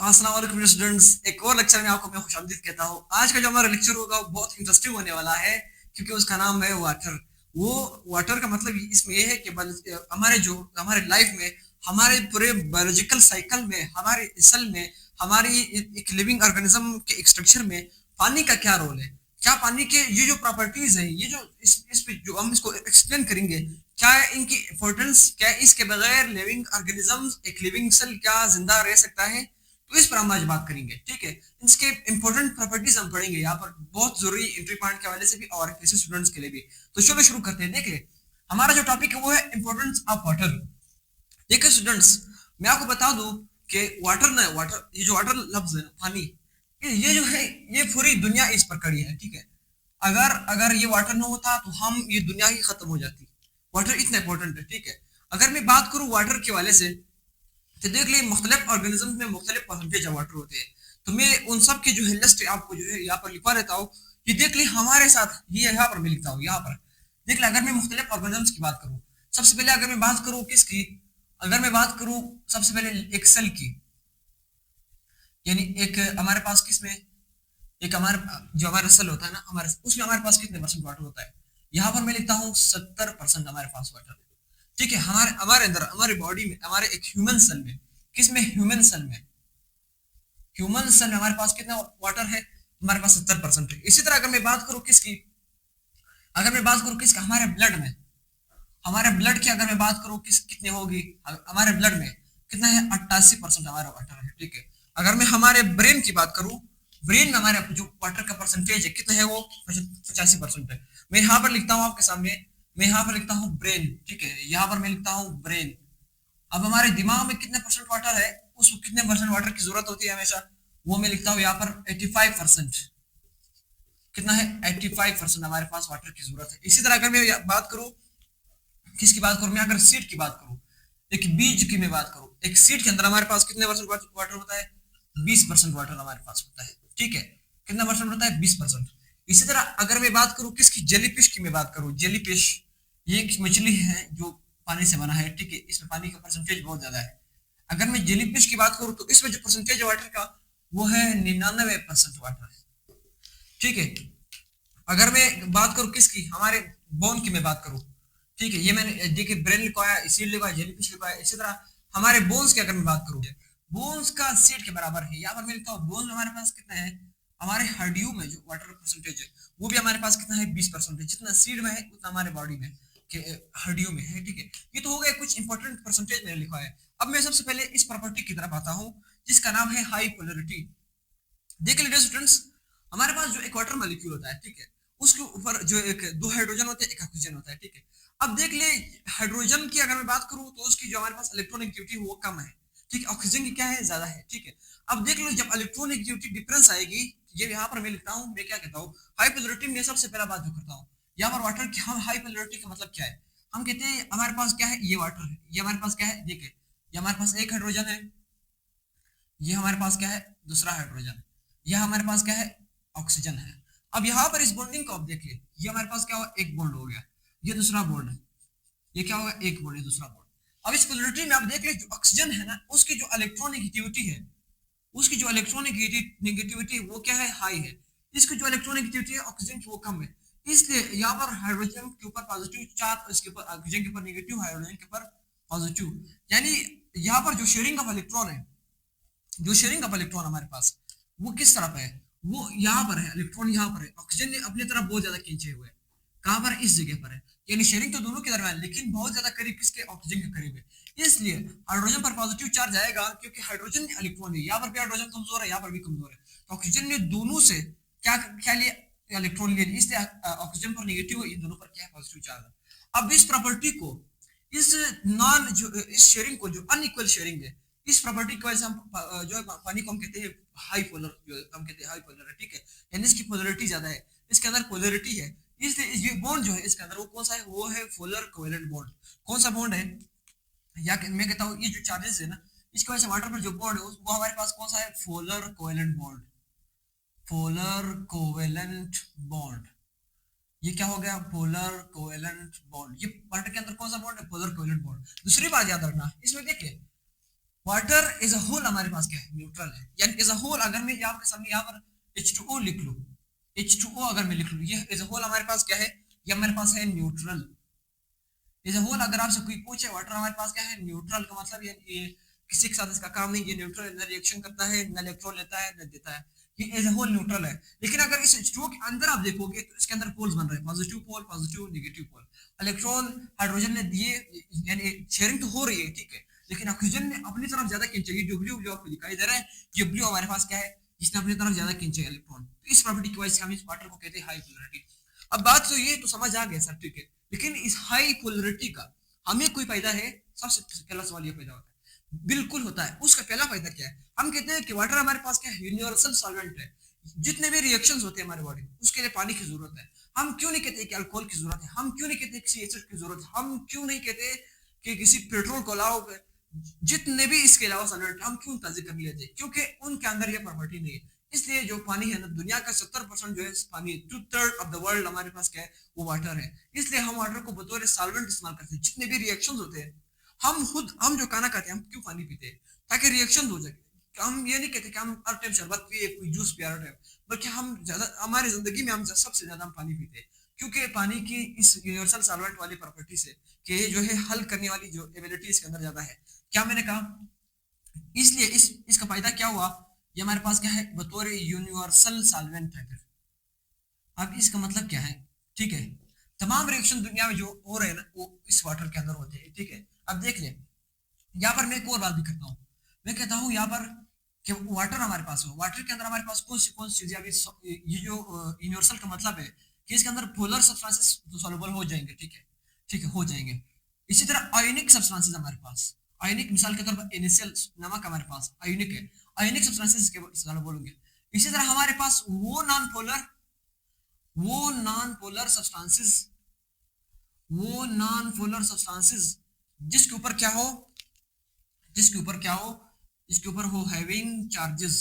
अस्सलाम वालेकुम स्टूडेंट्स, एक और लेक्चर में आपको मैं खुशामदीद कहता हूँ। आज का जो हमारा लेक्चर होगा वो बहुत इंटरेस्टिंग होने वाला है, क्योंकि उसका नाम है वाटर। वो वाटर का मतलब इसमें ये है कि हमारे लाइफ में, हमारे पूरे बायोलॉजिकल साइकिल में, हमारे सेल में, हमारी एक लिविंग ऑर्गेनिज्म के स्ट्रक्चर में पानी का क्या रोल है। क्या पानी के ये जो प्रॉपर्टीज है, ये जो इस पे जो हम इसको एक्सप्लेन करेंगे, क्या इनकी इंपॉर्टेंस, क्या इसके बगैर लिविंग ऑर्गेनिज्म, एक लिविंग सेल क्या जिंदा रह सकता है, तो इस पर हम आज बात करेंगे। ठीक है, इसके इंपॉर्टेंट प्रॉपर्टीज हम पढ़ेंगे यहाँ पर, बहुत जरूरी एंट्री पॉइंट के हवाले से भी और ऐसे स्टूडेंट्स के लिए भी। तो चलो शुरू करते हैं। देखिए, हमारा जो टॉपिक है वो है इंपॉर्टेंस ऑफ वाटर। देखिए स्टूडेंट्स, मैं आपको बता दूं कि वाटर, ये जो वाटर लफ्ज है, पानी, ये जो है, ये पूरी दुनिया इस पर खड़ी है। ठीक है, अगर अगर ये वाटर ना होता तो हम, ये दुनिया ही खत्म हो जाती। वाटर इतना इंपॉर्टेंट है। ठीक है, अगर मैं बात करूं वाटर के वाले से, तो देख लिए मुख्तलिफ ऑर्गेनिज्म में मुख्तलिफ परसेंटेज ऑफ वाटर होते हैं। तो मैं उन सब की जो है लिस्ट आपको जो है यहाँ पर लिखवा देता हूँ। ये देख ली हमारे साथ, ये यहाँ पर मैं लिखता हूँ यहाँ पर। देख ले, अगर मैं मुख्तलिफ ऑर्गेनिज्म की बात करूँ, सबसे पहले अगर मैं बात करूँ किसकी, अगर मैं बात करूँ सबसे पहले एक सेल की, यानी एक हमारे पास किसमें, एक हमारे जो हमारा सेल होता है ना, हमारे उसमें हमारे पास कितने परसेंट वाटर होता है। यहाँ पर मैं लिखता हूँ 70% हमारे पास वाटर है। ठीक है, हमारे हमारे अंदर, हमारे बॉडी में, हमारे एक ह्यूमन सेल में, किसमें, ह्यूमन सेल में, ह्यूमन सेल में हमारे पास कितना वाटर है, हमारे पास 70% है। इसी तरह अगर मैं बात करूं किसकी, अगर मैं बात करूं किसका, हमारे ब्लड में, हमारे ब्लड की अगर मैं बात करूं किस कितनी होगी, हमारे ब्लड में कितना है, 88% हमारा वाटर है। ठीक है, अगर मैं हमारे ब्रेन की बात करूं, ब्रेन में हमारे जो वाटर का परसेंटेज है कितना है, वो 85% है। मैं यहाँ पर लिखता हूँ आपके सामने, मैं यहाँ पर लिखता हूँ ब्रेन। ठीक है, यहाँ पर मैं लिखता हूँ ब्रेन। अब हमारे दिमाग में कितने परसेंट वाटर है, उसको कितने परसेंट वाटर की जरूरत होती है हमेशा, वो मैं लिखता हूँ यहाँ पर 85%। कितना है, 85% हमारे पास वाटर की जरूरत है। इसी तरह अगर मैं बात करूँ किसकी बात करूँ, मैं अगर सीड की बात करूँ, एक बीज की मैं बात करूँ, एक सीड के अंदर हमारे पास कितने परसेंट वाटर होता है, 20% वाटर हमारे पास होता है। ठीक है, कितना परसेंट होता है, 20%। इसी तरह अगर मैं बात करूँ किसकी, जेलीफिश की मैं बात करूँ, जेलीफिश ये एक मछली है जो पानी से बना है। ठीक है, इसमें पानी का परसेंटेज बहुत ज्यादा है। अगर मैं जेलीफिश की बात करूँ तो इसमें जो परसेंटेज है वाटर का, वो है 99% वाटर है। ठीक है, अगर मैं बात करूँ किसकी, हमारे बोन की मैं बात करूँ, ठीक है, ये मैंने देखिए ब्रेन लिखवाया, सीड लिखवाया, जेलीफिश लिखवाया। इसी तरह हमारे बोन्स की अगर मैं बात करूँ, बोन्स का सीड के बराबर है। यहाँ पर मैं लिखता हूँ बोन्स हमारे पास कितना है, हमारे हड्डियों में जो वाटर परसेंटेज है वो भी हमारे पास कितना है, 20% है। जितना सीड में है उतना हमारे बॉडी में के हड्डियों में है। ठीक है, ये तो हो गया कुछ इंपॉर्टेंट परसेंटेज मैंने लिखा है। अब मैं सबसे पहले इस प्रॉपर्टी की तरफ आता हूँ, जिसका नाम है हाई पोलरिटी। देख लीजिए स्टूडेंट्स, हमारे पास जो एक वाटर मॉलिक्यूल होता है, ठीक है, उसके ऊपर जो एक दो हाइड्रोजन होते हैं, एक ऑक्सीजन होता है। ठीक है, अब देख ले, हाइड्रोजन की अगर मैं बात करूं तो उसकी जो हमारे पास इलेक्ट्रॉनिक वो कम है। ठीक है, ऑक्सीजन की क्या है, ज्यादा है। ठीक है, अब देख लो, जब इलेक्ट्रॉनिक डिफरेंस आएगी, ये यहाँ पर मैं लिखता हूँ, मैं क्या कहता हूँ, हाई पोलरिटी में सबसे पहला बात जो करता हूँ, यहाँ पर वाटर की, हम हाई पोलरिटी का मतलब क्या है, हम कहते हैं हमारे पास क्या है, ये वाटर है, ये हमारे पास क्या है, देखिए, ये हमारे पास एक हाइड्रोजन है, ये हमारे पास क्या है, दूसरा हाइड्रोजन, यह हमारे पास क्या है, ऑक्सीजन है। अब यहाँ पर इस बॉन्डिंग को आप देखिए, ये हमारे पास क्या हुआ, एक बॉन्ड हो गया, ये दूसरा बॉन्ड है, ये क्या होगा, एक बॉन्ड, ये दूसरा बॉन्ड। अब इस पोलरिटी में आप देख ले, जो ऑक्सीजन है ना, उसकी जो इलेक्ट्रोनेगेटिविटी है, उसकी जो इलेक्ट्रोनेगेटिविटी है वो क्या है, हाई है। इसकी जो इलेक्ट्रोनेगेटिविटी है ऑक्सीजन की, वो कम है। इसलिए यहाँ पर हाइड्रोजन के ऊपर पॉजिटिव चार्ज, इसके ऊपर ऑक्सीजन के ऊपर नेगेटिव, हाइड्रोजन के ऊपर पॉजिटिव। यानी यहाँ पर जो शेयरिंग ऑफ इलेक्ट्रॉन है, जो शेयरिंग ऑफ इलेक्ट्रॉन हमारे पास, वो किस तरफ है, वो यहाँ पर है, इलेक्ट्रॉन यहाँ पर है, ऑक्सीजन ने अपनी तरफ बहुत ज्यादा खींचे हुए हैं। कहाँ पर, इस जगह पर है। यानी शेयरिंग तो दोनों के दरमियान, लेकिन बहुत ज्यादा करीब किसके, ऑक्सीजन के करीब है। इसलिए हाइड्रोजन पर पॉजिटिव चार्ज आएगा, क्योंकि हाइड्रोजन इलेक्ट्रॉन है, यहाँ पर भी हाइड्रोजन कमजोर है, यहाँ पर भी कमजोर है। तो ऑक्सीजन ने दोनों से क्या क्या लिया, इलेक्ट्रॉन लिया, इसलिए ऑक्सीजन पर निगेटिव है, इन दोनों पर क्या है, पॉजिटिव चार्ज है। अब इस प्रॉपर्टी को, इस नॉन जो इस शेयरिंग को, जो अनइक्वल शेयरिंग है, इस प्रॉपर्टी की वजह से हम जो पानी को हम कहते हैं हाई पोलर, जो हम कहते हैं हाई पोलर है। ठीक है, यानी इसकी पोलरिटी ज्यादा है, इसके अंदर पोलरिटी है, इसलिए ये बॉन्ड जो है इसके अंदर, वो कौन सा है, वो है पोलर कोवेलेंट बॉन्ड। कौन सा बॉन्ड है, या मैं कहता हूँ ये जो चार्जेस है ना, इसकी वजह से वाटर पर जो बॉन्ड है वो हमारे पास कौन सा है, polar covalent bond. Polar covalent bond, ये क्या हो गया, पोलर कोवेलेंट बॉन्ड। ये वाटर के अंदर कौन सा बॉन्ड है, पोलर कोवेलेंट बॉन्ड। दूसरी बात याद रखना इसमें, देखिए वाटर एज अ होल हमारे पास क्या है, न्यूट्रल है। यानी एज अ होल अगर मैं आपके सामने यहाँ पर H2O लिख लूँ, H2O अगर मैं लिख लूँ, ये एज अ होल हमारे पास क्या है, ये हमारे पास है न्यूट्रल। एज अ होल अगर आपसे कोई पूछे वाटर हमारे पास क्या है, न्यूट्रल का मतलब ये किसी के साथ इसका काम नहीं, ये न्यूट्रल, न रिएक्शन करता है, न इलेक्ट्रॉन लेता है, न देता है, ये एज अ होल न्यूट्रल है। लेकिन अगर इस H2O के अंदर आप देखोगे तो इसके अंदर पोल्स बन रहे हैं, positive pole, positive negative pole. Electron hydrogen ने दिए, यानी शेयरिंग तो हो रही है, ठीक है, लेकिन ऑक्सीजन ने अपनी तरफ ज्यादा खींचा। ये डब्ल्यू जो आपको दिखाई दे रहा है, ये ब्लू हमारे पास क्या है, इसने अपनी तरफ ज्यादा खींचे इलेक्ट्रॉन। तो इस प्रॉपर्टी की वजह से हम इस वाटर को कहते हैं हाई पोलरिटी। अब बात तो ये तो समझ आ गया सर, ठीक है, लेकिन इस हाई पोलरिटी का हमें कोई फायदा है? सबसे पहला सवाल ये पैदा होता है, बिल्कुल होता है। उसका पहला फायदा क्या है, हम कहते हैं कि वाटर हमारे पास क्या है, यूनिवर्सल सॉल्वेंट है। जितने भी रिएक्शंस होते हैं हमारे बॉडी में, उसके लिए पानी की जरूरत है। हम क्यों नहीं कहते कि अल्कोहल की जरूरत है, हम क्यों नहीं कहते किसी एसिड की जरूरत है, हम क्यों नहीं कहते कि किसी पेट्रोल को लाओ, जितने भी इसके अलावा सॉल्वेंट हम क्यों ताज़ी कर लेते हैं, क्योंकि उनके अंदर ये प्रॉपर्टी नहीं है। इसलिए जो पानी है ना, दुनिया का 70% जो है पानी, 2/3 ऑफ द वर्ल्ड हमारे पास क्या है, वो वाटर है। इसलिए हम वाटर को बतौर सॉल्वेंट इस्तेमाल करते हैं। जितने भी रिएक्शंस होते हैं, हम जो खाना खाते हैं, हम क्यों पानी पीते हैं, ताकि रिएक्शन हो जाए। हम ये नहीं कहते कि हम हर टाइम शरबत पिए, कोई जूस पिया हर टाइम, बल्कि हम ज्यादा हमारी जिंदगी में हम सबसे ज्यादा हम पानी पीते हैं, क्योंकि पानी की इस यूनिवर्सल सॉल्वेंट वाली प्रॉपर्टी से कि जो है हल करने वाली जो एबिलिटी इसके अंदर ज्यादा है। क्या मैंने कहा, इसलिए इसका फायदा क्या हुआ, ये हमारे पास क्या है, बतौर यूनिवर्सल सॉल्वेंट है। फिर अब इसका मतलब क्या है, ठीक है, तमाम रिएक्शन दुनिया में जो हो रहे हैं ना, वो इस वाटर के अंदर होते हैं, ठीक है। अब देख ले, यहाँ पर मैं एक और बात भी करता हूँ, मैं कहता हूँ यहाँ पर कि वाटर हमारे पास हो, वाटर के अंदर हमारे पास कौन सी चीजें, अभी ये जो यूनिवर्सल का मतलब है कि इसके अंदर पोलर सब्सटेंसेस तो सॉल्युबल हो जाएंगे, ठीक है, ठीक है, हो जाएंगे। इसी तरह आयोनिक सब्सटेंसेस हमारे पास, आयोनिक मिसाल के तौर पर NaCl नमक हमारे पास आयोनिक है, आयोनिक सब्सटेंसेस के सॉल्युबल होंगे। इसी तरह हमारे पास वो नॉन पोलर सब्सटेंसेस, वो नॉन पोलर सब्सटेंसेस जिसके ऊपर क्या हो, जिसके ऊपर क्या हो, जिसके ऊपर हो हैविंग चार्जेस,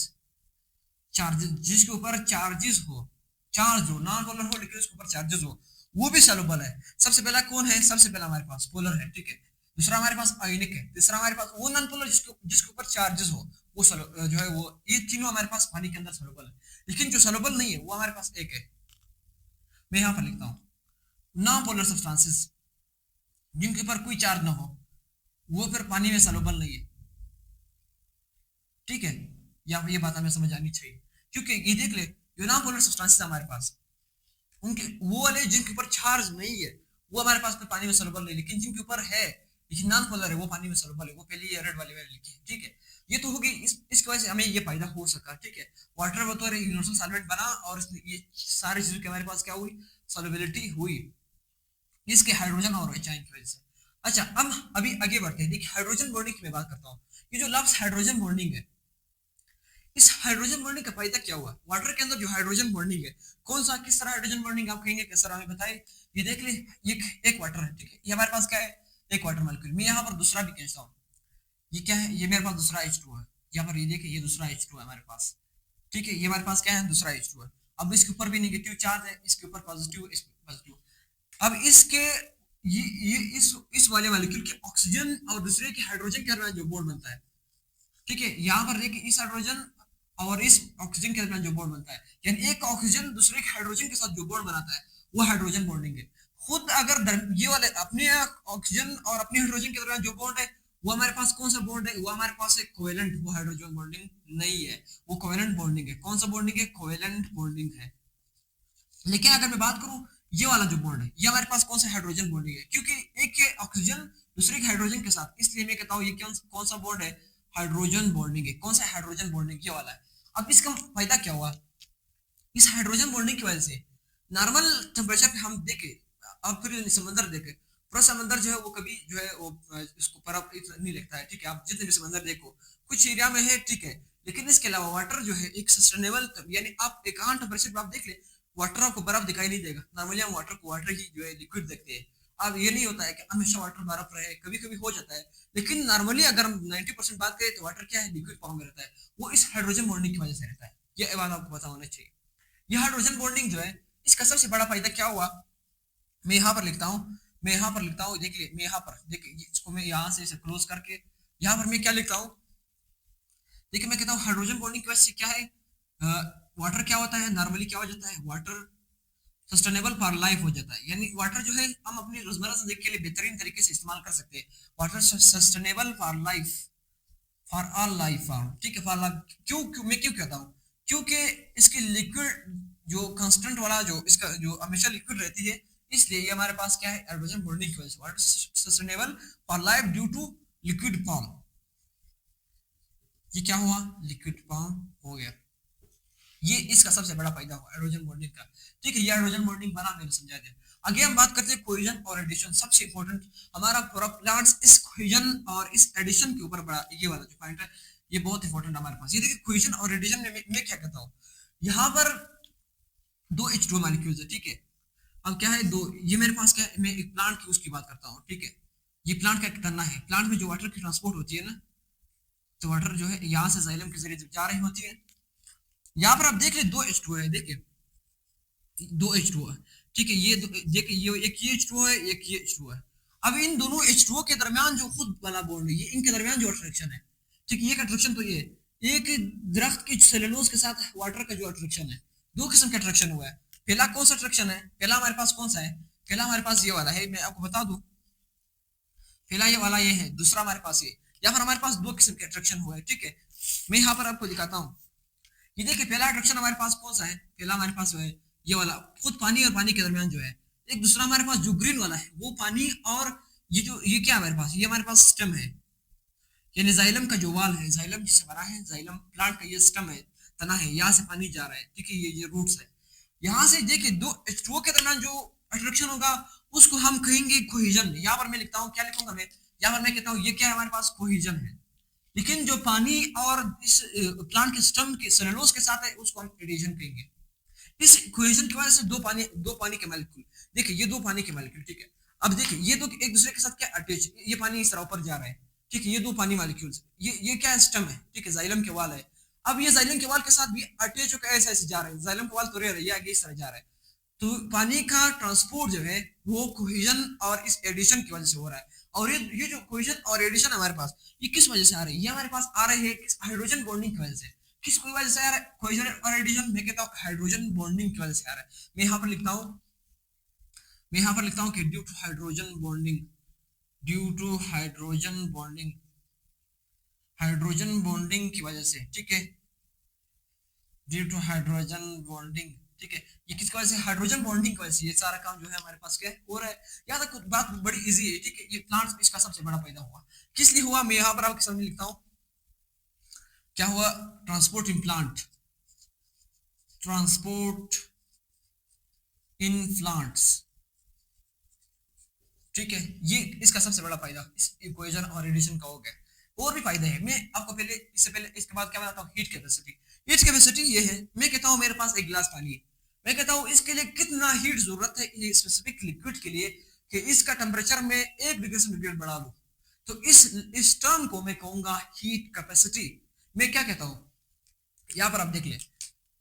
चार्जेस जिसके ऊपर चार्जेस हो, चार्ज हो, नॉन पोलर हो लेकिन उसके ऊपर चार्जेस हो, वो भी सॉल्युबल है। सबसे पहला कौन है, सबसे पहला हमारे पास पोलर है, ठीक है, दूसरा हमारे पास आयोनिक है, तीसरा हमारे पास वो नॉन पोलर जिसके ऊपर चार्जेस हो, वो जो है वो, ये तीनों हमारे पास पानी के अंदर सॉल्युबल है। लेकिन जो सॉल्युबल नहीं है वो हमारे पास एक है, मैं यहाँ पर लिखता हूँ, नॉन पोलर सब्सटेंसेस जिनके ऊपर कोई चार्ज ना हो, वो फिर पानी में सॉल्युबल नहीं है, ठीक है। या ये बात हमें समझ आनी चाहिए, क्योंकि ये देख ले, जो नॉन पोलर सब्सटेंसेस हमारे पास, उनके वो वाले जिनके ऊपर चार्ज नहीं है, वो हमारे पास में पानी में सॉल्युबल नहीं, लेकिन जिनके ऊपर है, लेकिन नॉन पोलर है, वो पानी में सॉल्युबल है। वो पहले ये रेड वाली वाली लिखी है, ठीक है। ये तो होगी, इसकी वजह से हमें ये फायदा हो सका, ठीक है। वाटर बतौर यूनिवर्सल सॉल्वेंट बना और इसने ये सारी चीजों के हमारे पास क्या हुई, सॉल्युबिलिटी हुई, इसके हाइड्रोजन और एच की वजह से। अच्छा, अब अभी आगे बढ़ते हैं। देखिए, हाइड्रोजन बॉन्डिंग की मैं बात करता हूँ। ये जो लफ्ज हाइड्रोजन बॉन्डिंग है, इस हाइड्रोजन बॉन्डिंग का फायदा क्या हुआ, वाटर के अंदर जो हाइड्रोजन बॉन्डिंग है, कौन सा, किस तरह हाइड्रोजन बॉन्डिंग आप कहेंगे, किस तरह हमें बताए। ये देख ले, ये एक वाटर है, ठीक है, ये हमारे पास क्या है, एक वाटर मॉलिक्यूल। मैं यहाँ पर दूसरा भी खींचता हूँ, ये क्या है, ये मेरे पास दूसरा H2 है। यहाँ पर ये देखिए, ये दूसरा H2 है हमारे पास, ठीक है, ये हमारे पास क्या है, दूसरा H2 है। अब इसके ऊपर भी नेगेटिव चार्ज है, इसके ऊपर पॉजिटिव, इस पॉजिटिव। अब इसके ये इस वाले मॉलिक्यूल के ऑक्सीजन और दूसरे के हाइड्रोजन के दरमियान जो बॉन्ड बनता है, ठीक है, यहाँ पर देखिए, इस हाइड्रोजन और इस ऑक्सीजन के दरमियान जो बॉन्ड बनता है, यानी एक ऑक्सीजन दूसरे के हाइड्रोजन के साथ जो बॉन्ड बनाता है, वो हाइड्रोजन बॉन्डिंग है। खुद अगर ये वाले अपने ऑक्सीजन और अपने हाइड्रोजन के दरमियान जो बॉन्ड है, वो हमारे पास कौन सा बॉन्ड है, वो हमारे पास है कोवेलेंट, वो हाइड्रोजन बॉन्डिंग नहीं है, वो कोवेलेंट बॉन्डिंग है। कौन सा बॉन्डिंग है, कोवेलेंट बॉन्डिंग है। लेकिन अगर मैं बात करूं, ये वाला जो बॉन्ड है, ये हमारे पास कौन सा हाइड्रोजन बॉन्डिंग है, क्योंकि एक के ऑक्सीजन दूसरे के हाइड्रोजन के साथ, इसलिए मैं कहता हूँ ये कौन सा बॉन्ड है, हाइड्रोजन बॉन्डिंग है। कौन सा हाइड्रोजन बॉन्डिंग, ये वाला है। अब इसका फायदा क्या हुआ, इस हाइड्रोजन बॉन्डिंग की वजह से नॉर्मल टेम्परेचर पे हम देखे, अब फिर समंदर देखे, पूरा समंदर जो है वो कभी जो है वो इसको बर्फ नहीं लगता है, ठीक है। आप जितने भी समंदर देखो, कुछ एरिया में है, ठीक है, लेकिन इसके अलावा वाटर जो है एक सस्टेनेबल, यानी आप एक टेम्परेचर पे आप देख ले, वाटर आपको बर्फ दिखाई नहीं देगा। नॉर्मली हम वाटर को वाटर ही जो है लिक्विड देखते हैं। अब ये नहीं होता है कि हमेशा वाटर बर्फ रहे, कभी कभी हो जाता है, लेकिन नॉर्मली अगर हम 90% बात करें तो वाटर क्या है, लिक्विड फॉर्म में रहता है। वो इस हाइड्रोजन बॉन्डिंग की वजह से रहता है, ये बात आपको पता होना चाहिए। ये हाइड्रोजन बॉन्डिंग जो है, इसका सबसे बड़ा फायदा क्या हुआ, मैं यहाँ पर लिखता हूँ, मैं यहाँ पर लिखता हूँ, देखिए मैं यहाँ पर देखिए, इसको मैं यहाँ से इसे क्लोज करके यहाँ पर मैं क्या लिखता हूँ, देखिए मैं कहता हूँ हाइड्रोजन बॉन्डिंग की वजह से क्या है, वाटर क्या होता है, नॉर्मली क्या हो जाता है, वाटर सस्टेनेबल फॉर लाइफ हो जाता है। यानी वाटर जो है हम अपनी रोजमर्रा जिंदगी के लिए बेहतरीन तरीके से इस्तेमाल कर सकते हैं। Water sustainable for life, for all life form, ठीक है, फॉर लाइफ। मैं क्यों कहता हूँ, क्योंकि इसकी लिक्विड जो कांस्टेंट वाला जो इसका जो हमेशा लिक्विड रहती है, इसलिए ये हमारे पास क्या है, हाइड्रोजन बॉन्डिंग की वजह से water sustainable for life due to liquid form. ये क्या हुआ, लिक्विड फॉर्म हो गया। ये इसका सबसे बड़ा फायदा हुआ हाइड्रोजन बॉन्डिंग का। ठीक है, ये हाइड्रोजन बॉन्डिंग बना मैंने समझा दिया। आगे हम बात करते हैं कोहेजन और एडिशन। सबसे इंपॉर्टेंट हमारा पूरा प्लांट्स इस कोहेजन और इस एडिशन के ऊपर बड़ा, ये वाला जो पॉइंट है ये बहुत इंपॉर्टेंट हमारे पास। ये देखिए कोहेजन और एडिशन में मैं क्या कहता हूँ, यहाँ पर दो H2 मॉलिक्यूल्स है, ठीक है। अब क्या है, दो, ये मेरे पास क्या है, मैं एक प्लांट की उसकी बात करता हूँ, ठीक है। ये प्लांट का करना है, प्लांट में जो वाटर की ट्रांसपोर्ट होती है ना, तो वाटर जो है यहाँ से जाइलम के जरिए जा रही होती है। यहाँ पर आप देख ले दो H2 है, देखिए दो H2 है, ठीक है। ये देखिए ये एक ये H2 है, एक ये H2 है। अब इन दोनों H2 के दरमियान जो खुद वाला बॉन्ड है, ये इनके दरमियान जो अट्रैक्शन है, ठीक है, ये अट्रैक्शन तो ये एक दरख्त की सेलुलोज के साथ वाटर का जो अट्रैक्शन है, दो किस्म का अट्रैक्शन हुआ है। पहला कौन सा अट्रैक्शन है, पहला हमारे पास कौन सा है, पहला हमारे पास ये वाला है, मैं आपको बता दूं, पहला ये वाला ये है, दूसरा हमारे पास ये, या फिर हमारे पास दो किस्म के अट्रैक्शन हुए हैं, ठीक है। मैं यहाँ पर आपको दिखाता हूँ। ये देखिए पहला अट्रैक्शन हमारे पास कौन सा है, पहला हमारे पास जो है ये वाला, खुद पानी और पानी के दरमियान जो है। एक दूसरा हमारे पास जो ग्रीन वाला है वो पानी और ये जो ये क्या हमारे पास, ये हमारे पास स्टेम है, यानी जाइलम का जो वाल है, जाइलम जिससे बना है, जाइलम प्लांट का ये स्टेम है, तना है, यहाँ से पानी जा रहा है, ठीक है, ये रूट्स है। यहाँ से देखिए दो H2O के दरमियान जो अट्रैक्शन होगा उसको हम कहेंगे कोहेजन। यहाँ पर मैं लिखता हूँ, क्या लिखूंगा मैं, यहाँ पर मैं कहता हूँ ये क्या है, हमारे पास कोहेजन है। लेकिन जो पानी और इस प्लांट के स्टेम के सेलुलोज के साथ है उसको हम एडिशन कहेंगे। इस इक्वेशन की वजह से दो पानी के मॉलिक्यूल, देखिए ये दो पानी के मॉलिक्यूल, ठीक है। अब देखिए ये दो एक दूसरे के साथ क्या अटैच, ये पानी इस तरह ऊपर जा रहा है, ठीक है, ये दो पानी मॉलिक्यूल्स, ये क्या स्टेम है, ठीक है, जाइलम के वाल है। अब ये जाइलम के वाल के साथ भी अटैच होकर ऐसे ऐसे जा रहे हैं, जाइलम के वाल तो रह रहे हैं, आगे इस तरह जा रहा है। तो पानी का ट्रांसपोर्ट जो है वो कोहेजन और इस एडिशन की वजह से हो रहा है। और ये जो कोहेजन और एडिशन हमारे पास, ये किस वजह से आ रही है, ये हमारे पास आ रही है हाइड्रोजन बॉन्डिंग की वजह से। किस कोई वजह से आ रहा है, कोहेजन और एडिशन, मैं कहता हूँ हाइड्रोजन बॉन्डिंग की वजह से आ रहा है। मैं यहाँ पर लिखता हूँ कि ड्यू to hydrogen bonding, due to hydrogen bonding, hydrogen bonding की वजह से, ठीक है, ड्यू टू हाइड्रोजन बॉन्डिंग, ठीक है। ये किसकी वजह से, हाइड्रोजन बॉन्डिंग की वजह से ये सारा काम जो है हमारे पास क्या हो रहा है। याद रखो बात बड़ी इजी है, ठीक है। ये प्लांट्स इसका सबसे बड़ा फायदा हुआ, किस लिए हुआ, मैं यहाँ पर आपके सामने लिखता हूँ क्या हुआ, transport in plant, transport in plants, ठीक है। ये इसका सबसे बड़ा फायदा इस इक्वेशन और एडिशन का हो गया। और भी फायदे हैं, मैं आपको पहले इससे पहले इसके बाद क्या बताता हूँ, हीट कैपेसिटी। हीट कैपेसिटी ये है, मैं कहता हूँ मेरे पास एक गिलास पानी है, मैं कहता हूँ इसके लिए कितना हीट जरूरत है स्पेसिफिक लिक्विड के लिए कि इसका टेम्परेचर में 1 डिग्री सेंटीग्रेड बढ़ा लूं। तो इस टर्म को मैं कहूंगा हीट कैपेसिटी। मैं क्या कहता हूँ, यहाँ पर आप देख ले,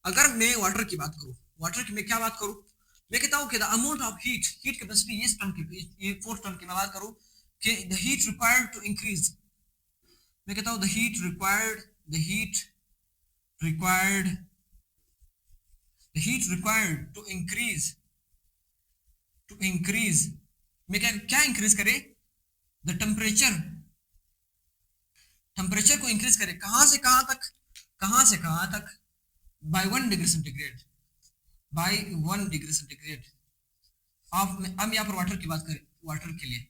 अगर मैं वाटर की बात करूँ, वाटर की मैं क्या बात करूँ, मैं कहता हूँ कि the amount of heat, heat capacity इस टर्म की, ये फोर्थ टर्म की मैं बात करूँ कि the heat required to increase, मैं कहता हूँ the heat required, the heat required, the heat required to increase, मैं क्या क्या इंक्रीज करे, द टेम्परेचर, टेम्परेचर को इंक्रीज करे, कहां से कहां तक, कहां से कहां तक, by 1 degree centigrade, by 1 degree centigrade. आप हम यहाँ पर वाटर की बात करें, वाटर के लिए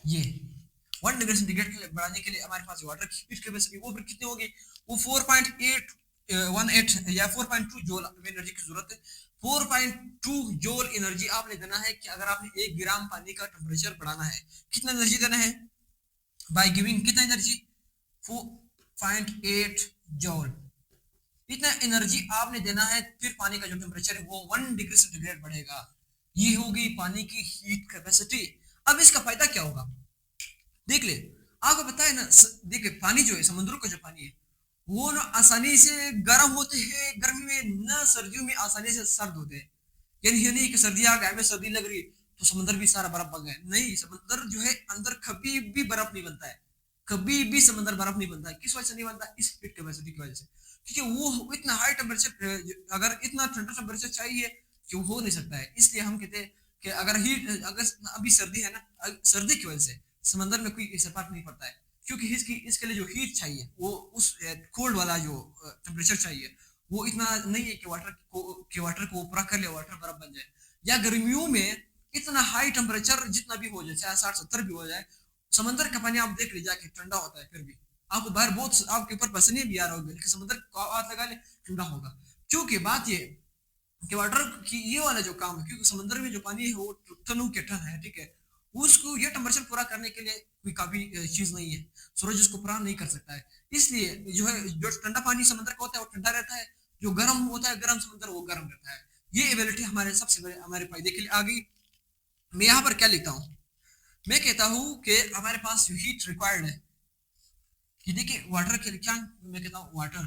ये 1 डिग्री सेंटीग्रेड के लिए बढ़ाने के लिए हमारे पास वाटर की हीट कैपेसिटी वो फिर कितनी होगी, वो 4.818 या 4.2 जूल एनर्जी की जरूरत है। 4.2 जूल एनर्जी आपने देना है कि अगर आपने 1 ग्राम पानी का टेम्परेचर बढ़ाना है, कितना एनर्जी देना है, बाय गिविंग कितना एनर्जी, 4.8 जूल, इतना एनर्जी आपने देना है, फिर पानी का जो टेम्परेचर है वो 1 डिग्री सेंटीग्रेड बढ़ेगा। ये होगी पानी की हीट कैपेसिटी। अब इसका फायदा क्या होगा, देख ले, आपको पता है ना, देखिए पानी जो है, समुद्रों का जो पानी है वो ना आसानी से गर्म होते हैं गर्मी में, ना सर्दियों में आसानी से सर्द होते हैं। यानी ये नहीं कि सर्दी आ गई, हमें सर्दी लग रही तो समुद्र भी सारा बर्फ बन गया, नहीं, समुद्र जो है अंदर कभी भी बर्फ नहीं बनता है, कभी भी समंदर बर्फ नहीं बनता। किस वजह से नहीं बनता? इस हीट कैपेसिटी की वजह से। क्योंकि वो इतना हाई टेम्परेचर, अगर इतना ठंडा टेम्परेचर चाहिए कि वो हो नहीं सकता है। इसलिए हम कहते हैं कि अगर अभी सर्दी है ना, सर्दी की वजह से समंदर में कोई असर नहीं पड़ता है। क्योंकि इसके लिए जो हीट चाहिए, वो उस कोल्ड वाला जो टेम्परेचर चाहिए, वो इतना नहीं है कि वाटर को पूरा कर ले, वाटर बर्फ बन जाए। या गर्मियों में इतना हाई टेम्परेचर जितना भी हो जाए, चाहे 60-70 भी हो जाए, समंदर का पानी आप देख लीजिए कि ठंडा होता है। फिर भी आपको बाहर बहुत आपके ऊपर पसीने भी आ रहे होंगे, लेकिन समुद्र को हाथ लगा ले ठंडा होगा। क्योंकि बात ये कि वाटर की ये वाला जो काम है, क्योंकि समुद्र में जो पानी है वो टनों के टन है, ठीक है। उसको ये टेम्परेचर पूरा करने के लिए कोई काफी चीज नहीं है। सूरज उसको पूरा नहीं कर सकता है। इसलिए जो है, जो ठंडा पानी समुद्र का होता है वो ठंडा रहता है, जो गर्म होता है गर्म समुद्र वो गर्म रहता है। ये एबिलिटी हमारे सबसे बड़े हमारे फायदे के लिए आ गई। मैं यहाँ पर क्या लिखता हूँ? मैं कहता हूँ कि हमारे पास जो हीट रिक्वायर्ड है, कि देखिए वाटर के लिए क्या मैं कहता हूँ, वाटर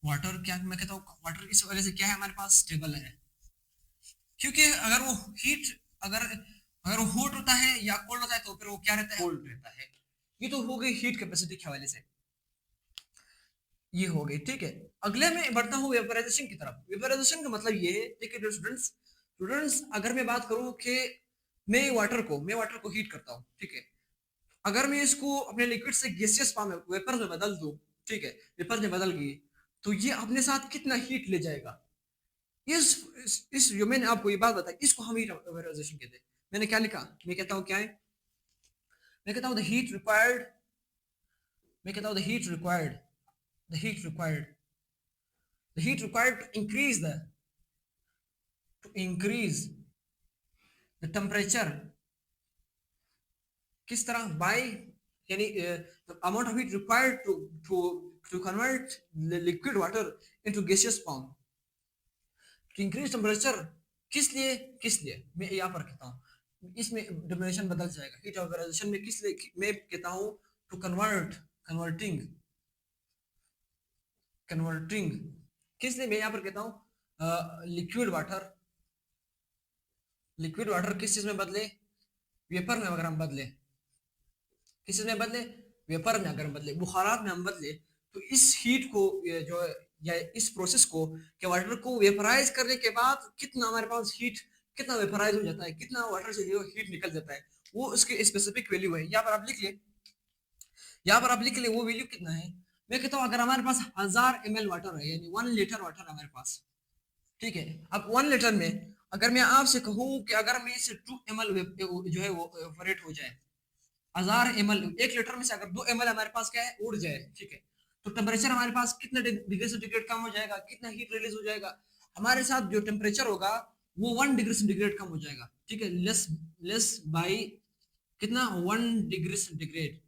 वाटर क्या मैं कहता हूँ, वाटर इस वजह से क्या है हमारे पास स्टेबल है। क्योंकि अगर वो हीट अगर अगर वो हॉट होता है या कोल्ड होता है तो फिर वो क्या रहता है? कोल्ड रहता है। ये तो हो गई हीट कैपेसिटी के हवाले से, ये हो गई, ठीक है। अगले में बढ़ता हूँ वेपराइजेशन की तरफ। वेपराइजेशन का मतलब ये है, देखिए स्टूडेंट्स, अगर मैं बात करूँ कि मैं वाटर को हीट करता हूँ, ठीक है। अगर मैं इसको अपने लिक्विड से गैसियस फॉर्म में, वेपर में बदल दूं, ठीक है, वेपर में बदल गई, तो ये अपने साथ कितना हीट ले जाएगा? इस जो मैंने आपको ये बात बताई, इसको हम हीट वेपराइजेशन कहते हैं। मैंने क्या लिखा? मैं कहता हूँ क्या है? मैं कहता हूँ द हीट रिक्वायर्ड मैं कहता हूँ the heat required the heat required the heat required to increase the temperature. किस तरह? बाय, यानी amount of heat required to convert liquid water into gaseous form, to increase temperature. किस लिए मैं यहाँ पर कहता हूँ, इसमें डेफिनेशन बदल जाएगा। हीट ऑर्गेनाइजेशन में किस लिए मैं कहता हूँ? टू कन्वर्टिंग किस लिए मैं यहाँ पर कहता हूँ? लिक्विड वाटर किस चीज में बदले? वेपर में अगर हम बदले, किस चीज में बदले? वेपर में अगर हम बदले, बुखारात में हम बदले, तो इस हीट को जो या इस प्रोसेस को, कि वाटर को वेपराइज करने के बाद कितना हमारे पास हीट, कितना वेपराइज हो जाता है, कितना वाटर से हीट निकल जाता है, वो उसके स्पेसिफिक वैल्यू है। यहाँ पर आप लिख ले वो वैल्यू कितना है। मैं कहता हूँ अगर हमारे पास 1000 ml वाटर है, यानी 1 लीटर वाटर हमारे पास, ठीक है। अब 1 लीटर में अगर मैं आपसे कहूँ कि अगर मैं इसे 2 ml जो है वो एवपोरेट हो जाए, 1000 ml 1 लीटर में से अगर 2 ml हमारे पास क्या है, उड़ जाए, ठीक है, तो टेम्परेचर हमारे पास कितना डिग्री सेंटीग्रेड कम हो जाएगा, कितना हीट रिलीज हो जाएगा? हमारे साथ जो टेम्परेचर होगा वो 1 डिग्री सेंटीग्रेड कम हो जाएगा, ठीक है। लेस लेस बाई कितना? 1 डिग्री सेंटीग्रेड।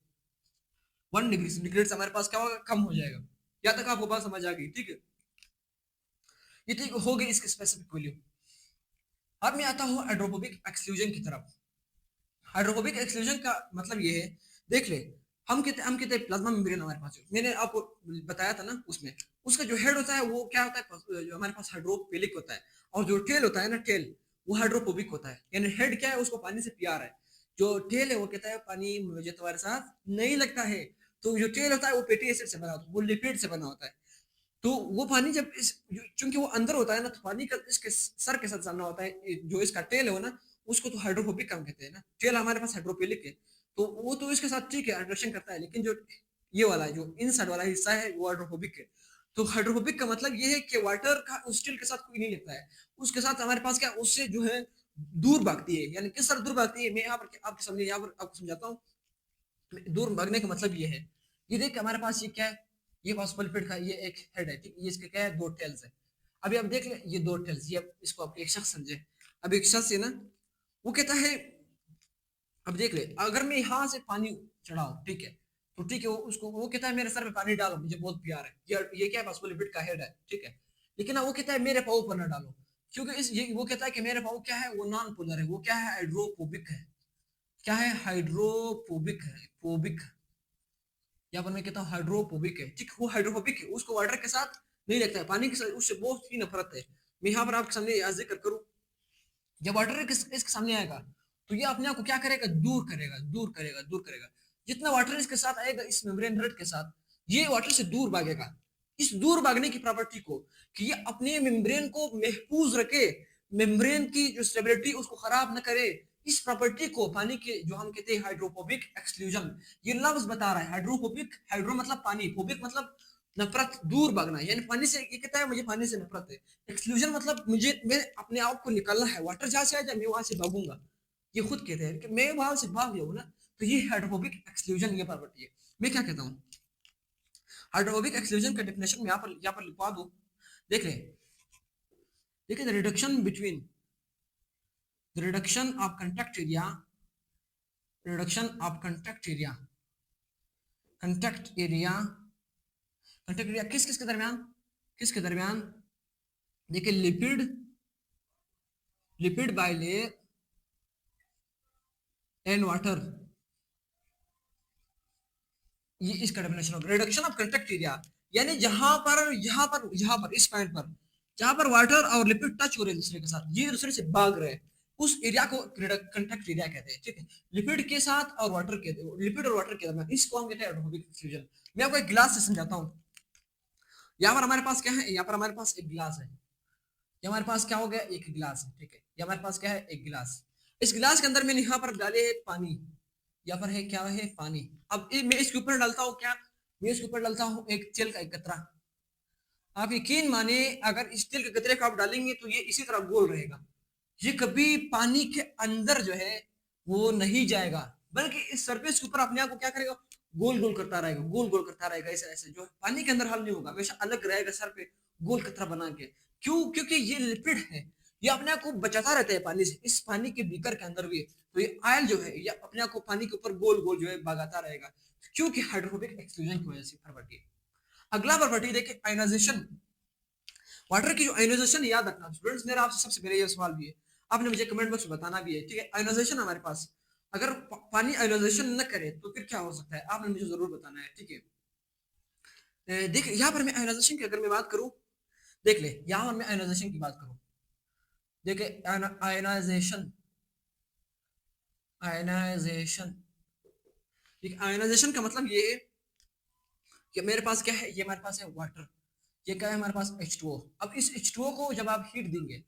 1 डिग्री सेंटीग्रेड से हमारे पास क्या होगा? कम हो जाएगा। यहाँ तक आपको बात समझ आ गई, ठीक है। ये ठीक हो गई इसकी स्पेसिफिक वैल्यू। अब मैं आता हूँ हाइड्रोफोबिक एक्सक्लूजन की तरफ। हाइड्रोफोबिक एक्सक्लूजन का मतलब ये है, देख ले, हम कहते हैं प्लाज्मा मेम्ब्रेन हमारे पास, मैंने आपको बताया था ना, उसमें उसका जो हेड होता है वो क्या होता है? जो हमारे पास हाइड्रोफिलिक होता है, और जो टेल होता है ना, टेल, वो हाइड्रोफोबिक होता है। यानी हेड क्या है? उसको पानी से प्यार है। जो टेल है वो कहता है पानी मुझे तुम्हारे साथ नहीं लगता है। तो जो टेल होता है वो फैटी एसिड से बना होता है, वो लिपिड से बना होता है। तो वो पानी जब चूंकि वो अंदर होता है ना, तो पानी का इसके सर के साथ जाना होता है। जो इसका टेल है ना, उसको तो हाइड्रोफोबिक हम कहते हैं ना। टेल हमारे पास हाइड्रोफिलिक है, तो वो तो इसके साथ ठीक है, हाइड्रेशन करता है। लेकिन जो ये वाला जो इन साइड वाला हिस्सा है वो हाइड्रोफोबिक है। तो हाइड्रोफोबिक का मतलब ये है कि वाटर का उस टेल के साथ कोई नहीं लगता है। उसके साथ हमारे पास क्या, उससे जो है दूर भागती है। यानी किस तरह दूर भागती है, मैं यहाँ पर आपके सामने यहाँ पर आपको समझाता हूँ। दूर भागने का मतलब ये है, ये देख हमारे पास ये क्या है, ये फॉस्फोलिपिड का ये एक हेड है, ठीक, ये इसके क्या है, 2 टेल्स है। अभी आप देख ले, ये 2 टेल्स, ये इसको आप एक शख्स समझे। अब एक शख्स है ना, वो कहता है, अब देख ले, अगर मैं यहाँ से पानी चढ़ाऊं, ठीक है, तो ठीक है, वो कहता है मेरे सर पे पानी डालो, मुझे बहुत प्यार है, ये क्या है, फॉस्फोलिपिड का हेड है, ठीक है। लेकिन ना वो कहता है मेरे पाँव पर ना डालो, क्योंकि वो कहता है कि मेरे पाँव क्या है, वो नॉन पोलर है, वो क्या है, हाइड्रोफोबिक है। क्या है? हाइड्रोफोबिक है, फोबिक। यहाँ पर मैं कहता हूँ हाइड्रोफोबिक है, ठीक, वो हाइड्रोफोबिक है, उसको वाटर के साथ नहीं लगता है, पानी के साथ उससे बहुत ही नफरत है। मैं यहाँ पर आपके सामने जिक्र करूँ, जब वाटर इसके सामने आएगा, तो ये अपने आप को क्या करेगा, दूर करेगा, दूर करेगा, दूर करेगा। जितना वाटर इसके साथ आएगा इस मेम्ब्रेन रड के साथ, ये वाटर से दूर भागेगा। इस दूर भागने की प्रॉपर्टी को कि ये अपने मेम्ब्रेन को महफूज रखे, मेम्ब्रेन की जो स्टेबिलिटी उसको खराब न करे, इस प्रॉपर्टी को पानी के जो हम कहते हैं हाइड्रोफोबिक एक्सक्लूजन, ये लफ्ज बता रहा है। हाइड्रोफोबिक, हाइड्रो मतलब पानी, फोबिक मतलब नफरत, दूर भागना, यानी पानी से, ये कहता है मुझे पानी से नफरत है। एक्सक्लूजन मतलब मुझे, मैं अपने आप को निकालना है, वाटर जहां से आ जाए मैं वहां से भागूंगा। ये खुद कहते हैं कि मैं वहां से भाग जाऊँ ना, तो ये हाइड्रोफोबिक एक्सक्लूजन ये प्रॉपर्टी है। मैं क्या कहता हूँ, हाइड्रोफोबिक एक्सक्लूजन का डेफिनेशन में यहाँ पर लिखवा दूं। देख ले, देखिए the reduction between the reduction of contact area, reduction of contact area किस किस के दरमियान, किसके दरमियान, देखिए lipid, lipid bilayer and water, ये इसका डेफिनेशन होगा। रिडक्शन ऑफ कंटेक्ट एरिया यानी जहां पर इस पॉइंट पर जहां पर वाटर और लिपिड टच हो रहे हैं दूसरे के साथ, ये दूसरे से भाग रहे हैं, उस एरिया को कंटेक्ट एरिया कहते हैं। ठीक है, लिपिड के साथ और वाटर के, लिपिड और वाटर के दरमियान, इसको हम कहते हैं हाइड्रोफोबिक फ्यूजन। मैं आपको एक गिलास से समझाता हूँ। यहाँ पर हमारे पास क्या है, यहाँ पर हमारे पास एक गिलास है, ये हमारे पास क्या हो गया, एक गिलास है। ठीक है, ये हमारे पास क्या है, एक गिलास। इस गिलास के अंदर मैंने यहाँ पर डाले है पानी, यहाँ पर है क्या है, पानी। अब मैं इसके ऊपर डालता हूँ क्या, मैं इसके ऊपर डालता हूँ एक तेल का एक कतरा। आप यकीन माने, अगर इस तेल के कतरे को आप डालेंगे तो ये इसी तरह गोल रहेगा, ये कभी पानी के अंदर जो है वो नहीं जाएगा, बल्कि इस सरफेस के ऊपर अपने आप को क्या करेगा, गोल गोल करता रहेगा, गोल गोल करता रहेगा, ऐसे ऐसे, जो पानी के अंदर हल नहीं होगा, हमेशा अलग रहेगा सर पे, गोल कतरा बना के। क्यों, क्योंकि ये लिपिड है, ये अपने आप को बचाता रहता है पानी से, इस पानी के बीकर के अंदर भी। तो ये आयल जो है ये अपने आप को पानी के ऊपर गोल गोल जो है भगाता रहेगा, क्योंकि हाइड्रोफोबिक एक्सक्लूजन की वजह से प्रॉपर्टी। अगला प्रॉपर्टी देखिए आयोनाइजेशन। वाटर की जो आयोनाइजेशन, याद रखना स्टूडेंट्स, मेरा आपसे सबसे पहले ये सवाल भी है, आपने मुझे कमेंट बॉक्स में बताना भी है। ठीक है, आयोनाइजेशन हमारे पास, अगर पानी आयोनाइजेशन न करे तो फिर क्या हो सकता है, आपने मुझे जरूर बताना है। ठीक है, देख यहाँ पर मैं आयोनाइजेशन की अगर मैं बात करूं, देख ले यहाँ पर मैं आयोनाइजेशन की बात करूं, देखिए आयोनाइजेशन, आयोनाइजेशन, ठीक, आयोनाइजेशन का मतलब ये है कि मेरे पास क्या है, ये हमारे पास है वाटर, ये क्या है हमारे पास H2O। अब इस H2O को जब आप हीट देंगे,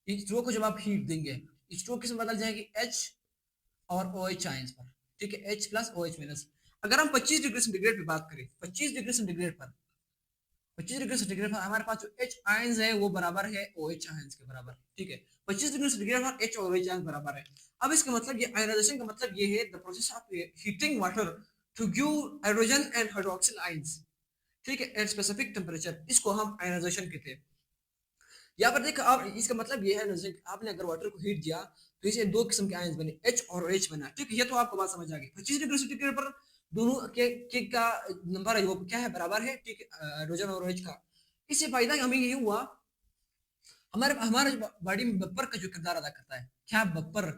H2O को जब आप हीट देंगे, H2O किस में बदल जाएगी, H और OH आयंस पर। ठीक है, H प्लस OH माइनस। अगर हम 25 डिग्री सेंटीग्रेड पे बात करें, 25 डिग्री सेंटीग्रेड पर, 25 डिग्री सेंटीग्रेड पर हमारे पास जो H आयंस है वो बराबर है OH आयंस के बराबर। ठीक है, 25 डिग्री सेंटीग्रेड पर H और OH आयंस बराबर है। अब इसका मतलब ये आयोनाइजेशन का मतलब ये है the process of heating water to give hydrogen and hydroxyl ions. ठीक है, एट स्पेसिफिक टेम्परेचर, इसको हम आयोनाइजेशन कहते हैं। यहाँ पर देखो, आप इसका मतलब ये है ना, आपने अगर वाटर को हीट दिया तो इसे दो किस्म के आयंस बने, H और OH बना। ठीक है, ये तो आपको बात समझ आ गई। 25 डिग्री सेंटीग्रेड पर दोनों के का नंबर है वो क्या है, बराबर है। ठीक है, हाइड्रोजन और OH का। इससे फायदा हमें ये हुआ, हमारे हमारे बॉडी में बफर का जो किरदार अदा करता है, क्या बफर,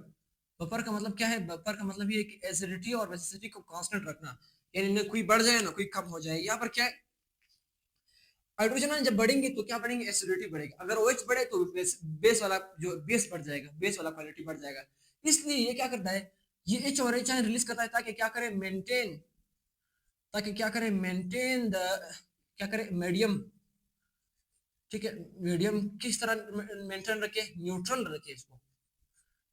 बफर का मतलब क्या है, बफर का मतलब ये है कि एसिडिटी और बेसिसिटी को कांस्टेंट रखना, यानी ना कोई बढ़ जाए ना कोई कम हो जाए। यहाँ पर क्या है, हाइड्रोजन जब बढ़ेंगे तो क्या बढ़ेंगे, एसिडिटी बढ़ेगी। अगर OH बढ़े तो बेस वाला जो बेस बढ़ जाएगा, बेस वाला क्वालिटी बढ़ जाएगा। इसलिए ये क्या करता है, ये H और H रिलीज करता है ताकि क्या करे, मेंटेन, ताकि क्या करे, मेंटेन द, क्या करे, मीडियम। ठीक है, मीडियम किस तरह मेंटेन रखे, न्यूट्रल रखे, इसको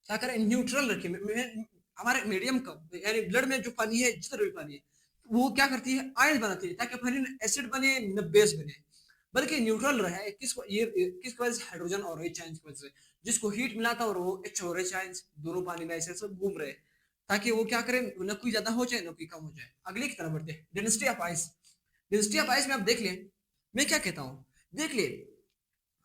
क्या करें, न्यूट्रल रखे। हमारे मीडियम का यानी ब्लड में जो पानी है, जितना भी पानी है, वो क्या करती है, आयन बनाती है, ताकि पानी न एसिड बने न बेस बने, बल्कि न्यूट्रल रहे। किसको, ये किस वजह से, हाइड्रोजन और H आयंस की वजह से, जिसको हीट मिला था और वो H और H आयंस दोनों पानी में ऐसे सब घूम रहे, ताकि वो क्या करें, न कोई ज्यादा हो जाए न कोई कम हो जाए। अगले की तरफ बढ़ते हैं, density of ice. Density of ice में आप देख ले, मैं क्या कहता हूँ, देख ले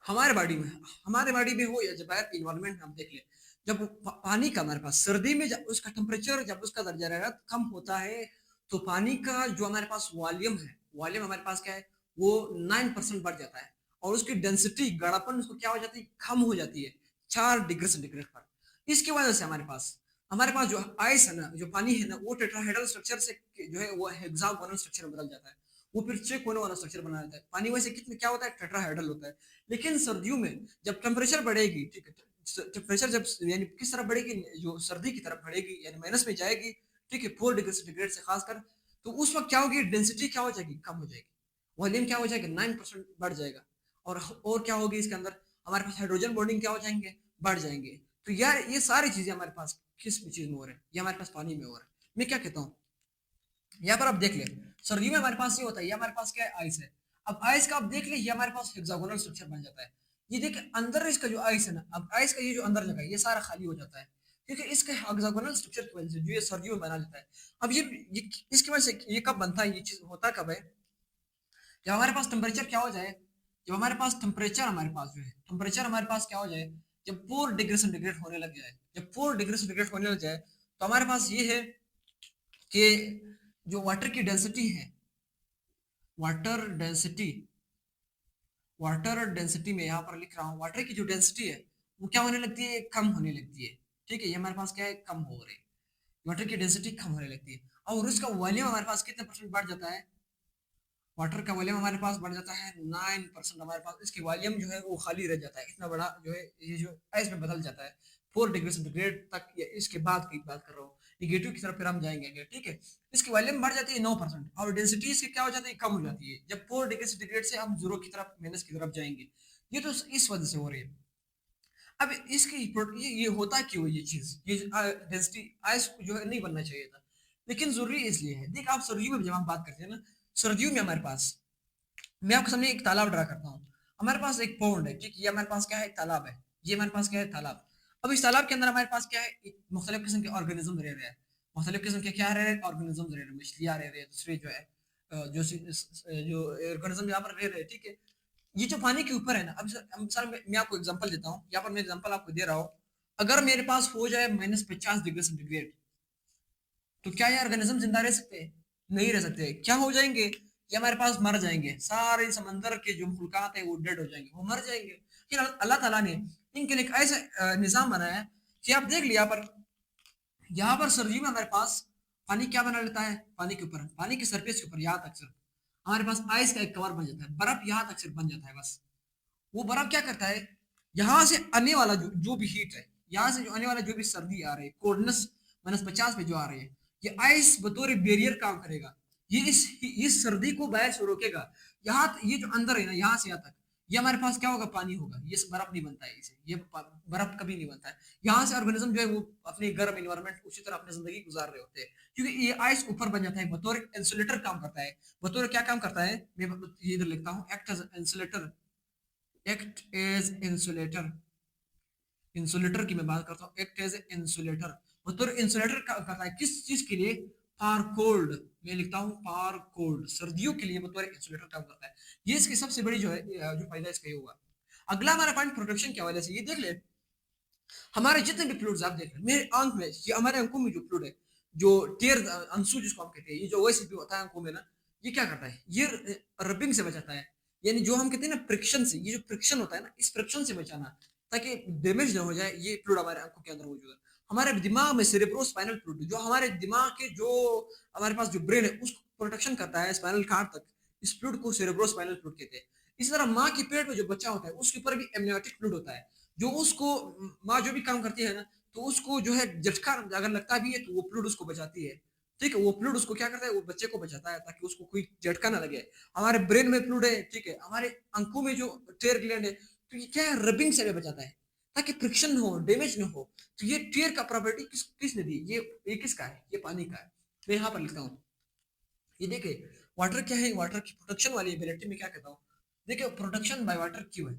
हमारे बॉडी में, हमारे बॉडी में हो या जब बाहर इन्वायरमेंट हम देख ले, जब पानी का हमारे पास सर्दी में जब उसका टेम्परेचर, जब उसका दर्जा हरारत कम होता है, तो पानी का जो हमारे पास वॉल्यूम है, वॉल्यूम हमारे पास क्या है, वो 9% बढ़ जाता है, और उसकी डेंसिटी, गाढ़ापन उसको क्या हो जाती है, कम हो जाती है 4 डिग्री सेंटीग्रेड पर। इसकी वजह से हमारे पास जो आइस है ना, जो पानी है ना, वो टेट्राहेड्रल स्ट्रक्चर से जो है वो हेक्सागोनल स्ट्रक्चर में बदल जाता है, वो फिर से कोने वाला स्ट्रक्चर बना देता है। पानी वैसे कितने क्या होता है, टेट्राहेड्रल होता है। लेकिन सर्दियों में जब टेम्परेचर बढ़ेगी, ठीक है, टेम्परेचर जब यानी किस तरफ बढ़ेगी, जो सर्दी की तरफ बढ़ेगी, यानी माइनस में जाएगी, ठीक है, 4 डिग्री सेंटीग्रेड से खासकर, तो उस वक्त क्या होगी, डेंसिटी क्या हो जाएगी, कम हो जाएगी, वॉल्यूम क्या हो जाएगा, 9% बढ़ जाएगा। और क्या होगी इसके अंदर, हमारे पास हाइड्रोजन बॉन्डिंग क्या हो जाएंगे, बढ़ जाएंगे। तो यार ये सारी चीजें हमारे पास किस चीज में हो रहा है, ये हमारे पास पानी में हो रहा है। मैं क्या कहता हूँ, यहाँ पर आप देख ले, सर्दियों में हमारे पास ये होता है, ये हमारे पास क्या है, आइस है। अब आइस का आप देख ले, ये हमारे पास हेक्सागोनल स्ट्रक्चर बन जाता है। ये देखिए अंदर इसका जो आइस है ना, अब आइस का ये जो अंदर जगह है ये सारा खाली हो जाता है, क्योंकि इसके हेक्सागोनल स्ट्रक्चर की वजह से जो ये सर्दियों में बना लेता है। अब ये इसकी वजह से ये कब बनता है, ये चीज होता कब है, जब हमारे पास टेम्परेचर क्या हो जाए, जब हमारे पास टेम्परेचर हमारे पास जो है, टेम्परेचर हमारे पास क्या हो जाए, जब 4 डिग्री सेंटीग्रेड होने लग जाए, जब 4 डिग्री सेंटीग्रेड होने लग जाए, तो हमारे पास ये है कि जो वाटर की डेंसिटी है, वाटर डेंसिटी, वाटर डेंसिटी में यहाँ पर लिख रहा हूँ, वाटर की जो डेंसिटी है वो क्या होने लगती है, कम होने लगती है। ठीक है, ये हमारे पास क्या है, कम हो रही है, वाटर की डेंसिटी कम होने लगती है। और उसका वॉल्यूम हमारे पास कितने परसेंट बढ़ जाता है, वाटर का वॉल्यूम हमारे पास बढ़ जाता है 9%। हमारे पास इसकी वॉल्यूम जो है वो खाली रह जाता है, इतना बड़ा जो है ये जो आइस में बदल जाता है 4 डिग्री सेंटीग्रेड तक, या इसके बाद की बात कर रहा हूँ, निगेटिव की तरफ फिर हम जाएंगे। ठीक है, इसकी वॉल्यूम बढ़ जाती है 9%, और डेंसिटी इसकी क्या हो जाती है, कम हो जाती है, जब 4 डिग्री सेंटीग्रेड से हम जीरो की तरफ, माइनस की तरफ जाएंगे। ये तो इस वजह से हो रही है। अब इसकी ये होता क्यों, ये चीज, ये डेंसिटी आइस जो है नहीं बनना चाहिए था, लेकिन जरूरी इसलिए है। देख आप सर्दियों में जब हम बात करते हैं ना, सर्दियों में हमारे पास, मैं आपके सामने एक तालाब ड्रा करता हूँ, हमारे पास एक पौंड है, ठीक, ये हमारे पास क्या है, तालाब है, ये हमारे पास क्या है, तालाब। अब इस तालाब के अंदर हमारे पास क्या है, मुख्तलिफ किस्म के ऑर्गेनिज्म रह रहे हैं, मुख्तलिफ किस्म के क्या रह रहे हैं, ऑर्गेनिज्म रह रहे हैं, मछलियाँ रह रहे हैं, दूसरे जो है जो ऑर्गेनिज्म यहाँ पर रह रहे हैं। ठीक है, ये जो पानी के ऊपर है ना, अब सर मैं आपको एग्जांपल देता हूँ, यहाँ पर मैं एग्जांपल आपको दे रहा हूँ। अगर मेरे पास हो जाए -50 डिग्री सेंटीग्रेड, तो क्या ये ऑर्गेनिज्म जिंदा रह सकते हैं, नहीं रह सकते। क्या हो जाएंगे, ये हमारे पास मर जाएंगे, सारे समंदर के जो मुल्कात है वो डेड हो जाएंगे, वो मर जाएंगे। फिर अल्लाह ताला ने इनके लिए एक ऐसा निजाम बनाया है कि आप देख लिया पर, यहाँ पर सर्दियों में हमारे पास पानी क्या बना लेता है, पानी के ऊपर, पानी की सरफेस के ऊपर यहाँ तक सिर्फ हमारे पास आइस का एक कवर बन जाता है, बर्फ यहाँ तक सिर्फ बन जाता है बस। वो बर्फ क्या करता है, यहाँ से आने वाला जो भी हीट है, यहाँ से जो आने वाला जो भी सर्दी आ रही है, कोल्डनेस -50 पे जो आ रही है, ये आइस बतौर बैरियर काम करेगा, ये इस सर्दी को बाहर से रोकेगा। यहाँ ये जो अंदर है ना, यहाँ से यहाँ तक, ये हमारे पास क्या होगा, पानी होगा, ये बर्फ नहीं बनता है, इसे ये बर्फ कभी नहीं बनता है। यहाँ से ऑर्गेनिज्म जो है वो अपनी गर्म इन्वायरमेंट उसी तरह अपनी जिंदगी गुजार रहे होते हैं, क्योंकि ये आइस ऊपर बन जाता है, बतौर इंसुलेटर काम करता है। बतौर क्या काम करता है, मैं ये इधर लिखता हूँ, act as insulator, act as insulator, insulator की मैं बात करता हूँ, एक्ट एज इंसुलेटर, बतौर इंसुलेटर करता है, किस चीज के लिए, फार कोल्ड, मैं लिखता हूँ फार कोल्ड, सर्दियों के लिए बतौर इंसुलेटर काम करता है। ये इसकी सबसे बड़ी जो है, जो फायदा इसका ये हुआ। अगला हमारा पॉइंट प्रोटेक्शन के हवाले से, ये देख ले, हमारे जितने भी फ्लूइड्स आप देख ले, मेरे आंख में, ये हमारे आंखों में जो फ्लूइड है, जो टेयर अंशु जिसको हम कहते हैं, ये जो वैसे भी होता है आंखों में ना, ये क्या करता है, ये रबिंग से बचाता है, यानी जो हम कहते हैं ना फ्रिक्शन से, ये जो फ्रिक्शन होता है ना, इस फ्रिक्शन से बचाना, ताकि डैमेज ना हो जाए, ये फ्लूइड हमारे आंखों के अंदर मौजूद है। हमारे दिमाग में सेरेब्रोस्पाइनल फ्लूइड, जो हमारे दिमाग के जो हमारे पास जो ब्रेन है उसको प्रोटेक्शन करता है स्पाइनल कार्ड तक, इस फ्लूइड को सेरेब्रोस्पाइनल फ्लूइड कहते हैं। इसी तरह माँ के पेट में जो बच्चा होता है उसके ऊपर भी एमनियोटिक फ्लूइड होता है, जो उसको, माँ जो भी काम करती है ना, तो उसको जो है झटका अगर लगता भी है तो वो फ्लूइड उसको बचाती है। ठीक है, वो फ्लूइड उसको क्या करता है, वो बच्चे को बचाता है ताकि उसको कोई झटका ना लगे। हमारे ब्रेन में फ्लूइड है, ठीक है, हमारे आंखों में जो टेयर ग्लैंड है, तो ये क्या है, रबिंग से बचाता है ताकि फ्रिक्शन हो, डैमेज ना हो। तो ये टेयर का प्रॉपर्टी किसने दी, ये किसका है, ये पानी का है। मैं यहाँ पर लिखता हूँ, ये देखिए वाटर क्या है, वाटर की प्रोटेक्शन वाली एबिलिटी में क्या कहता हूँ, देखिए प्रोटेक्शन बाय वाटर क्यों है,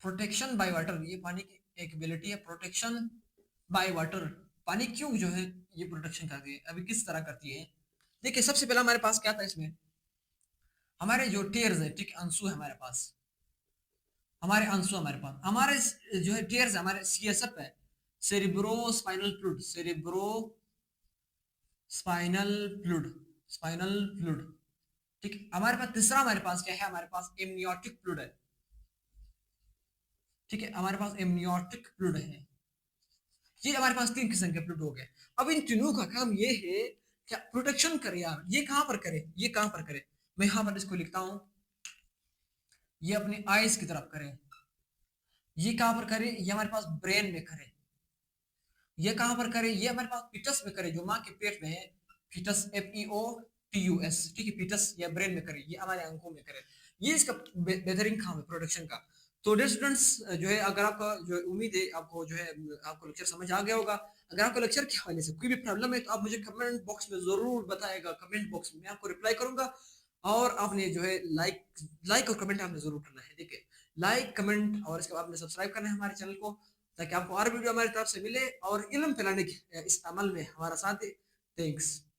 प्रोटेक्शन बाय वाटर, ये पानी की एक एबिलिटी है, प्रोटेक्शन बाय वाटर, पानी क्यों जो है ये प्रोटेक्शन करती है, अभी किस तरह करती है। देखिए सबसे पहला हमारे पास क्या था इसमें, हमारे जो टेयर्स है, ठीक, अंशु है हमारे पास, हमारे अंशु हमारे पास, हमारे जो है टेयर्स है, हमारे सीएसएफ है, cerebro spinal fluid, cerebro spinal fluid, spinal fluid. ठीक, हमारे पास तीसरा हमारे पास क्या है, हमारे पास एमनियोटिक फ्लूइड है। ठीक है, हमारे पास एमनियोटिक फ्लूइड है। ये हमारे पास 3 किस्म के फ्लूइड हो गए। अब इन तीनों का काम ये है क्या, प्रोटेक्शन करे यार, ये कहां पर करे, ये कहां पर करे, मैं यहां पर इसको लिखता हूं, ये अपनी आईज की तरफ करे, ये कहां पर करे, ये हमारे पास ब्रेन में करे, ये कहाँ पर करें? ये हमारे पास फीटस में करें, जो माँ के पेट में है। फीटस, FEOTUS, ठीक है, फीटस या ब्रेन में करें, ये हमारे अंकों में करें। ये इसका बेहतरीन काम है प्रोडक्शन का। तो डियर स्टूडेंट्स, जो है अगर आपका जो है, उम्मीद है आपको जो है आपको लेक्चर समझ आ गया होगा। अगर आपको लेक्चर के हवाले से कोई भी प्रॉब्लम है तो आप मुझे कमेंट बॉक्स में जरूर बताएगा, कमेंट बॉक्स में मैं आपको रिप्लाई करूंगा। और आपने जो है लाइक लाइक और कमेंट आपने जरूर करना है, ठीक है। लाइक कमेंट और इसके बाद आपने सब्सक्राइब करना है हमारे चैनल को, ताकि आपको और वीडियो हमारी तरफ से मिले और इल्म फैलाने के इस अमल में हमारा साथ दे। थैंक्स।